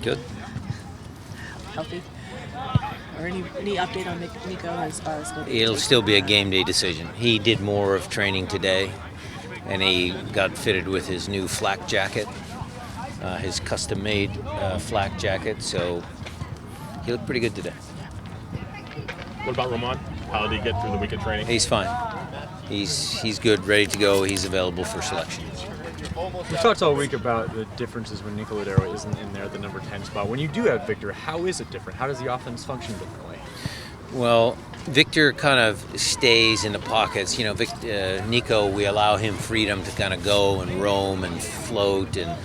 Good. Healthy? Or any update on Nico as far as It'll still be a game day decision. He did more of training today, and he got fitted with his new flak jacket, his custom-made flak jacket, so he looked pretty good today. What about Román? How did he get through the week of training? He's fine. He's good, ready to go. He's available for selection. We've talked all week about the differences when Nicolás Lodeiro isn't in there at the number 10 spot. When you do have Victor, how is it different? How does the offense function differently? Well, Victor kind of stays in the pockets. Nico, we allow him freedom to kind of go and roam and float, and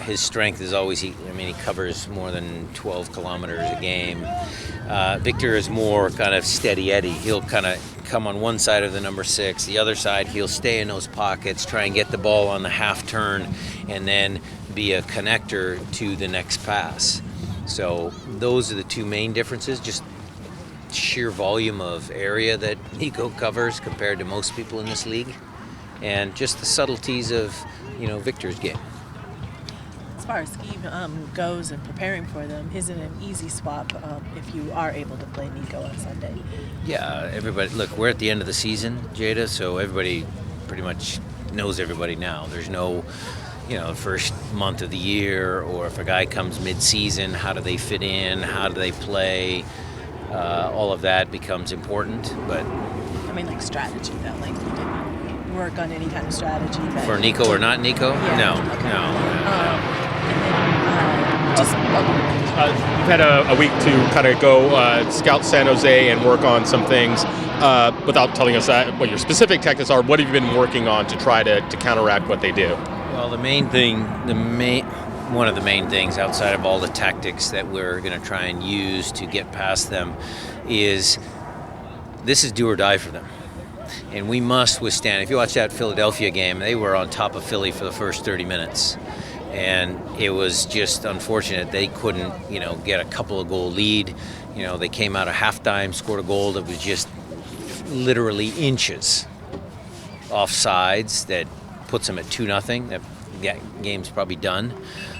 his strength is always, he covers more than 12 kilometers a game. Victor is more kind of steady Eddie. He'll kind of come on one side of the number 6, the other side he'll stay in those pockets, try and get the ball on the half turn, and then be a connector to the next pass. So those are the two main differences, just sheer volume of area that Nico covers compared to most people in this league, and just the subtleties of Victor's game. As far as scheme goes and preparing for them, isn't an easy swap if you are able to play Nico on Sunday? Yeah, everybody, look, we're at the end of the season, Jada, so everybody pretty much knows everybody now. There's no, first month of the year, or if a guy comes mid-season, how do they fit in, how do they play, all of that becomes important, but... like strategy, though, like you didn't work on any kind of strategy. For Nico or not Nico? Yeah. No, Okay. no. You've had a week to kind of go scout San Jose and work on some things. Without telling us what your specific tactics are, what have you been working on to try to counteract what they do? Well, one of the main things outside of all the tactics that we're going to try and use to get past them is this is do or die for them. And we must withstand. If you watch that Philadelphia game, they were on top of Philly for the first 30 minutes. And it was just unfortunate they couldn't, get a couple of goal lead. They came out of halftime, scored a goal that was just literally inches offsides that puts them at 2-0. That game's probably done.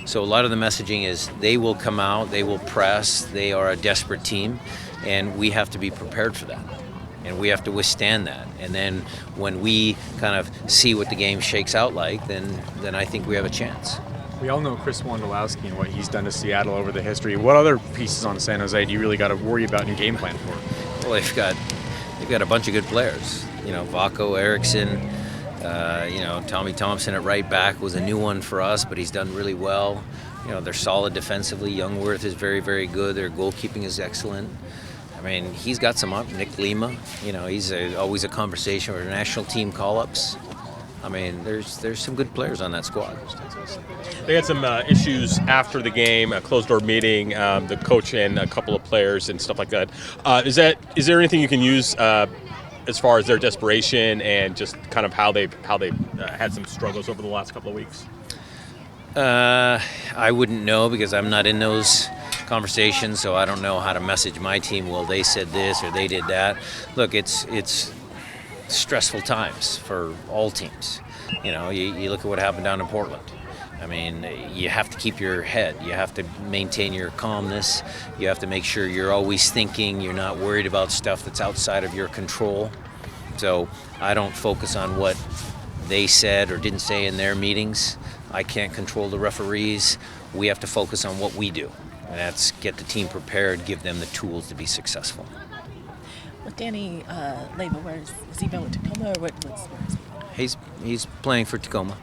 So a lot of the messaging is they will come out, they will press, they are a desperate team, and we have to be prepared for that. And we have to withstand that. And then when we kind of see what the game shakes out like, then I think we have a chance. We all know Chris Wondolowski and what he's done to Seattle over the history. What other pieces on San Jose do you really got to worry about in your game plan for? Well, they've got a bunch of good players. Vako, Eriksson, Tommy Thompson at right back was a new one for us, but he's done really well. They're solid defensively. Youngworth is very, very good. Their goalkeeping is excellent. He's got some up. Nick Lima, he's always a conversation with national team call-ups. There's some good players on that squad. They had some issues after the game, a closed-door meeting, the coach and a couple of players and stuff like that. Is there anything you can use as far as their desperation and just kind of how they had some struggles over the last couple of weeks? I wouldn't know because I'm not in those conversations, so I don't know how to message my team. Well, they said this or they did that. Look, it's stressful times for all teams. You look at what happened down in Portland. You have to keep your head. You have to maintain your calmness. You have to make sure you're always thinking. You're not worried about stuff that's outside of your control. So I don't focus on what they said or didn't say in their meetings. I can't control the referees. We have to focus on what we do, and that's get the team prepared, give them the tools to be successful. With Danny Leyva, has he been with Tacoma or what's He's playing for Tacoma.